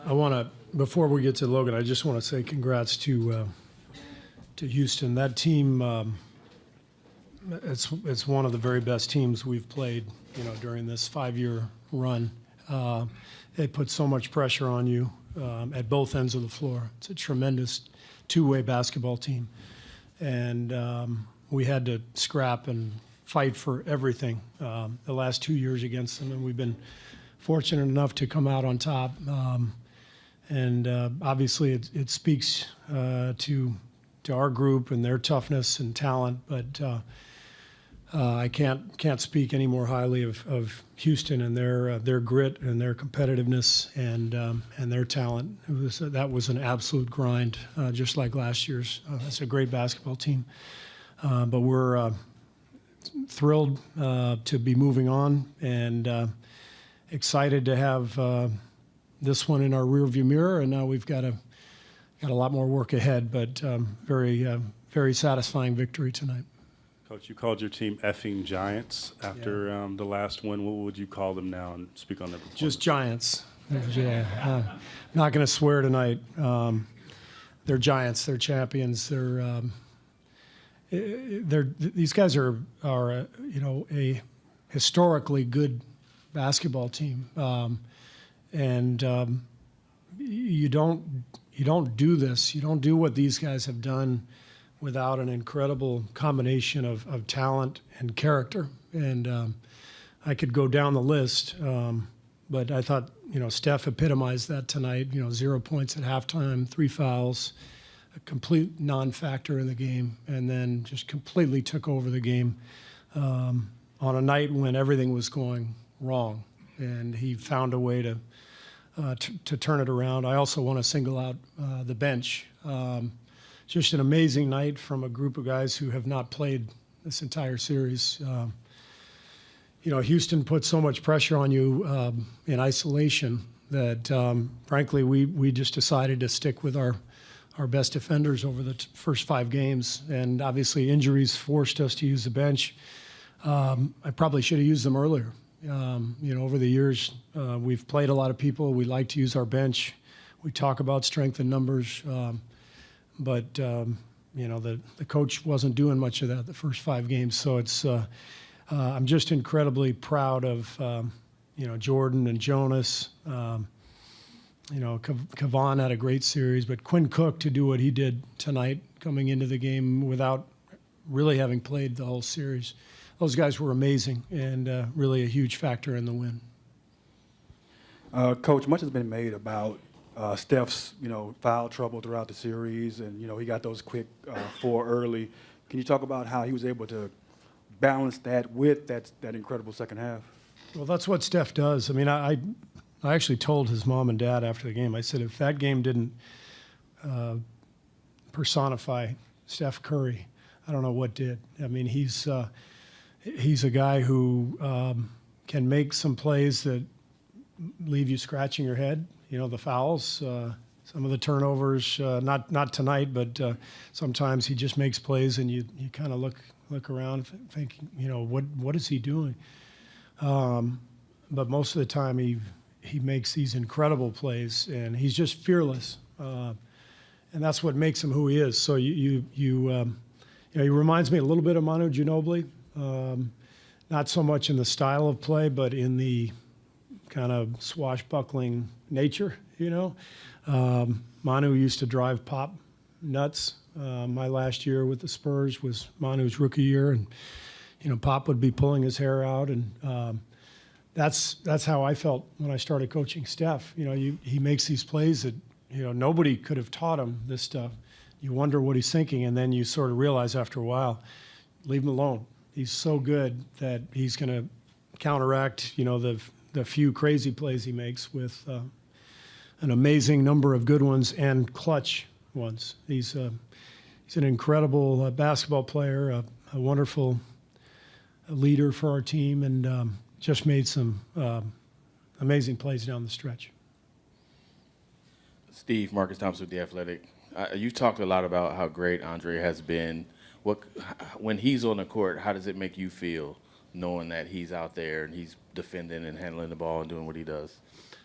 I want to, before we get to Logan, I just want to say congrats to Houston. That team, it's one of the very best teams we've played, during this 5-year run. They put so much pressure on you at both ends of the floor. It's a tremendous two-way basketball team, and we had to scrap and fight for everything the last 2 years against them, and we've been fortunate enough to come out on top. And obviously, it speaks to our group and their toughness and talent. But I can't speak any more highly of Houston and their grit and their competitiveness and their talent. That was an absolute grind, just like last year's. It's a great basketball team. But we're thrilled to be moving on and excited to have this one in our rearview mirror, and now we've got a lot more work ahead, but very satisfying victory tonight. Coach, you called your team effing giants after the last win. What would you call them now, and speak on their performance? Just giants. Not going to swear tonight. They're giants. They're champions. These guys are a historically good basketball team. And you don't do this. You don't do what these guys have done without an incredible combination of talent and character. And I could go down the list, but I thought Steph epitomized that tonight. 0 points at halftime, 3 fouls, a complete non-factor in the game, and then just completely took over the game on a night when everything was going wrong. And he found a way to turn it around. I also want to single out the bench. Just an amazing night from a group of guys who have not played this entire series. Houston put so much pressure on you in isolation that, frankly, we just decided to stick with our best defenders over the first 5 games. And obviously injuries forced us to use the bench. I probably should have used them earlier. Over the years, we've played a lot of people. We like to use our bench. We talk about strength in numbers, but the coach wasn't doing much of that the first 5 games. So it's I'm just incredibly proud of Jordan and Jonas. Kevon had a great series, but Quinn Cook to do what he did tonight, coming into the game without really having played the whole series. Those guys were amazing and really a huge factor in the win. Coach, much has been made about Steph's, foul trouble throughout the series, and he got those quick 4 early. Can you talk about how he was able to balance that with that incredible second half? Well, that's what Steph does. I mean, I actually told his mom and dad after the game. I said, if that game didn't personify Steph Curry, I don't know what did. I mean, he's a guy who can make some plays that leave you scratching your head. The fouls, some of the turnovers, not tonight, but sometimes he just makes plays and you kind of look around thinking, what is he doing? But most of the time he makes these incredible plays, and he's just fearless. And that's what makes him who he is. So he reminds me a little bit of Manu Ginobili. Not so much in the style of play, but in the kind of swashbuckling nature, Manu used to drive Pop nuts. My last year with the Spurs was Manu's rookie year, and Pop would be pulling his hair out, and that's how I felt when I started coaching Steph. He makes these plays that nobody could have taught him this stuff. You wonder what he's thinking, and then you sort of realize after a while, leave him alone. He's so good that he's going to counteract, the few crazy plays he makes with an amazing number of good ones and clutch ones. He's an incredible basketball player, a wonderful leader for our team, and just made some amazing plays down the stretch. Steve, Marcus Thompson with The Athletic. You talked a lot about how great Andre has been. When he's on the court, how does it make you feel knowing that he's out there and he's defending and handling the ball and doing what he does?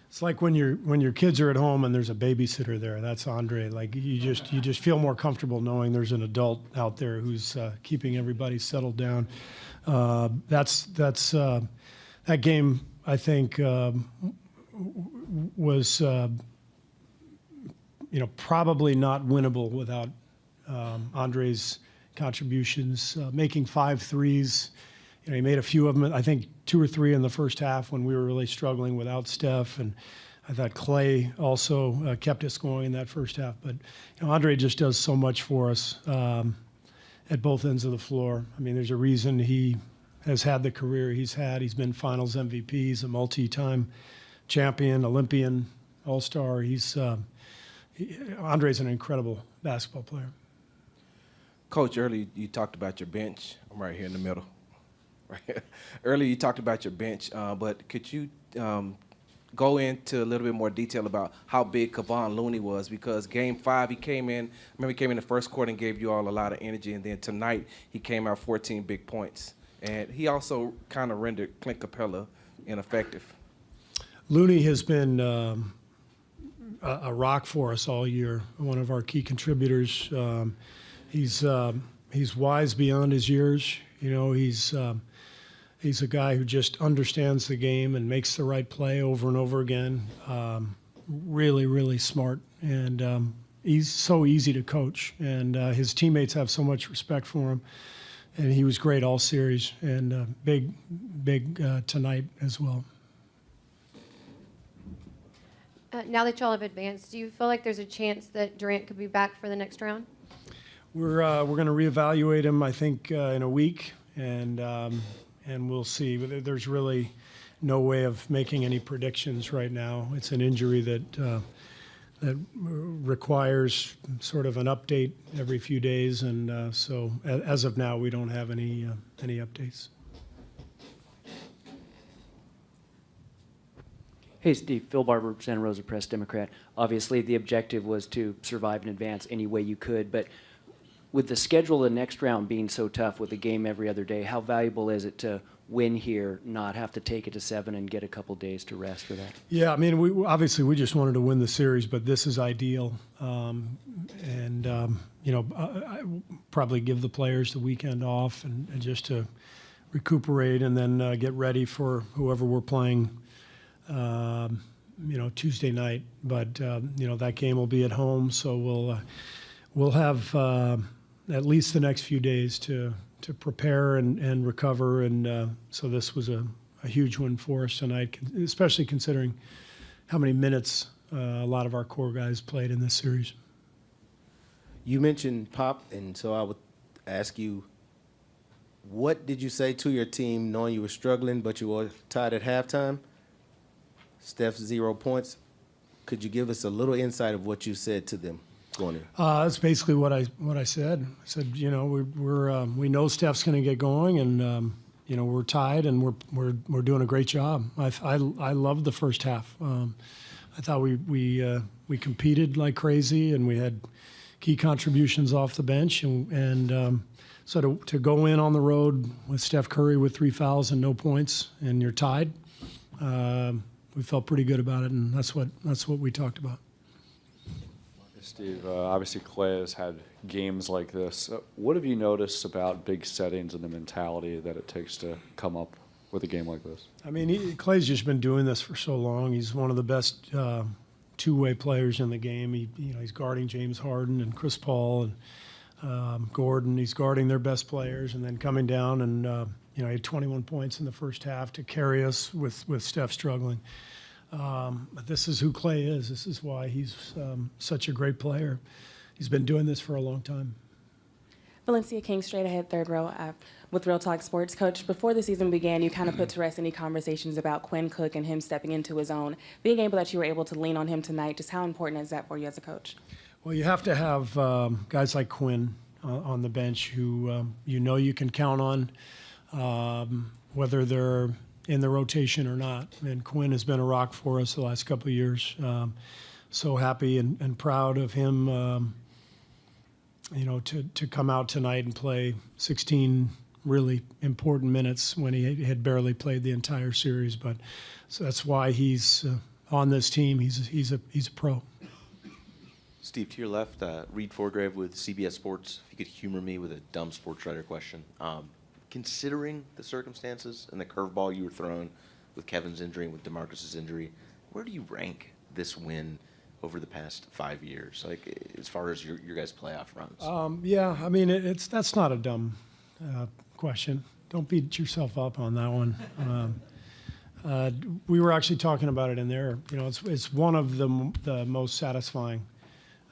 It's like when your kids are at home and there's a babysitter there. That's Andre. Like you just feel more comfortable knowing there's an adult out there who's keeping everybody settled down. That game, I think, was probably not winnable without Andre's contributions, making 5 threes. He made a few of them, I think 2 or 3 in the first half when we were really struggling without Steph. And I thought Clay also kept us going in that first half. But Andre just does so much for us at both ends of the floor. I mean, there's a reason he has had the career he's had. He's been Finals MVP. He's a multi-time champion, Olympian, All-Star. Andre's an incredible basketball player. Coach, earlier you talked about your bench. I'm right here in the middle. Right. Earlier you talked about your bench, but could you go into a little bit more detail about how big Kevon Looney was? Because Game 5, he came in the first quarter and gave you all a lot of energy, and then tonight he came out 14 big points. And he also kind of rendered Clint Capella ineffective. Looney has been a rock for us all year, one of our key contributors. He's wise beyond his years. He's a guy who just understands the game and makes the right play over and over again. Really, really smart, and he's so easy to coach. And his teammates have so much respect for him. And he was great all series, and big tonight as well. Now that y'all have advanced, do you feel like there's a chance that Durant could be back for the next round? We're going to reevaluate him, I think, in a week, and we'll see. But there's really no way of making any predictions right now. It's an injury that requires sort of an update every few days, and so as of now, we don't have any updates. Hey, Steve. Phil Barber, Santa Rosa Press Democrat. Obviously, the objective was to survive and advance any way you could, but with the schedule of the next round being so tough with a game every other day, how valuable is it to win here, not have to take it to 7 and get a couple days to rest for that? Yeah, I mean, we just wanted to win the series, but this is ideal. I probably give the players the weekend off and just to recuperate and then get ready for whoever we're playing Tuesday night. But that game will be at home, so we'll have at least the next few days to prepare and recover. And so this was a huge win for us tonight, especially considering how many minutes a lot of our core guys played in this series. You mentioned Pop, and so I would ask you, what did you say to your team knowing you were struggling but you were tied at halftime? Steph's 0 points. Could you give us a little insight of what you said to them going in? That's basically what I said. I said, we know Steph's going to get going, and we're tied, and we're doing a great job. I loved the first half. I thought we competed like crazy, and we had key contributions off the bench, and so to go in on the road with Steph Curry with 3 fouls and no points, and you're tied. We felt pretty good about it, and that's what we talked about. Steve, obviously Clay has had games like this. What have you noticed about big settings and the mentality that it takes to come up with a game like this? I mean, Clay's just been doing this for so long. He's one of the best two-way players in the game. He's guarding James Harden and Chris Paul and Gordon. He's guarding their best players, and then coming down and he had 21 points in the first half to carry us with Steph struggling. But this is who Clay is. This is why he's such a great player. He's been doing this for a long time. Valencia King, straight ahead, third row with Real Talk Sports. Coach, before the season began, you kind of put to rest any conversations about Quinn Cook and him stepping into his own. Being able that you were able to lean on him tonight, just how important is that for you as a coach? Well, you have to have guys like Quinn on the bench who you can count on, whether they're in the rotation or not. And Quinn has been a rock for us the last couple of years. So happy and proud of him, to come out tonight and play 16 really important minutes when he had barely played the entire series. But so that's why he's on this team. He's a pro. Steve, to your left, Reed Forgrave with CBS Sports. If you could humor me with a dumb sports writer question. Considering the circumstances and the curveball you were thrown with Kevin's injury and with DeMarcus's injury, where do you rank this win over the past 5 years, like as far as your guys' playoff runs? Yeah, I mean, that's not a dumb question. Don't beat yourself up on that one. We were actually talking about it in there. You know, it's one of the most satisfying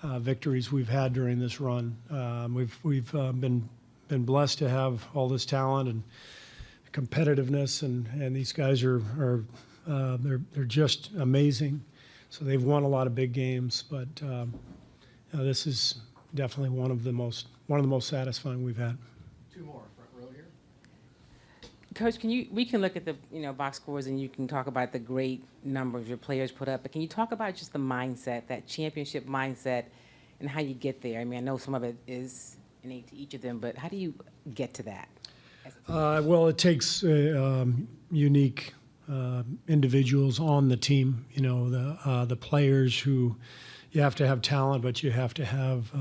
victories we've had during this run. We've been blessed to have all this talent and competitiveness, and these guys are they're just amazing. So they've won a lot of big games, but this is definitely one of the most satisfying we've had. Two more, front row here. Coach, we can look at the box scores and you can talk about the great numbers your players put up, but can you talk about just the mindset, that championship mindset, and how you get there? I mean, I know some of it is innate to each of them, but how do you get to that? Well, it takes unique individuals on the team. You know, the players who you have to have talent, but you have to have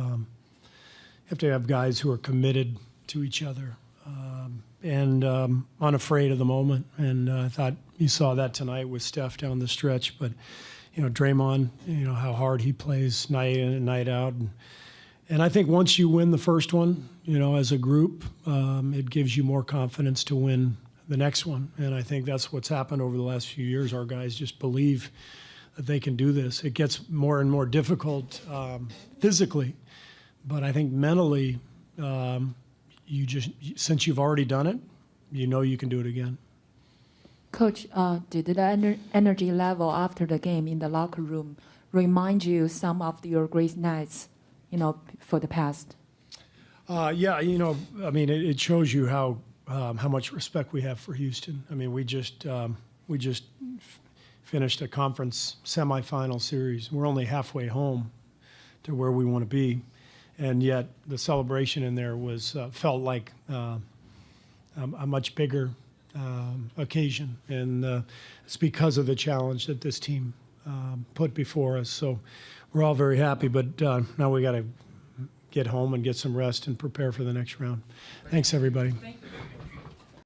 guys who are committed to each other and unafraid of the moment. And I thought you saw that tonight with Steph down the stretch. But you know, Draymond, you know how hard he plays night in and night out. And I think once you win the first one, you know, as a group, it gives you more confidence to win the next one. And I think that's what's happened over the last few years. Our guys just believe that they can do this. It gets more and more difficult physically, but I think mentally, since you've already done it, you know you can do it again. Coach, did the energy level after the game in the locker room remind you some of your great nights, you know, for the past? Yeah, you know, I mean, it shows you how much respect we have for Houston. I mean, we just finished a conference semifinal series. We're only halfway home to where we want to be, and yet the celebration in there was felt like a much bigger occasion, and it's because of the challenge that this team put before us. So we're all very happy, but now we got to get home and get some rest and prepare for the next round. Thanks, everybody. Thank you.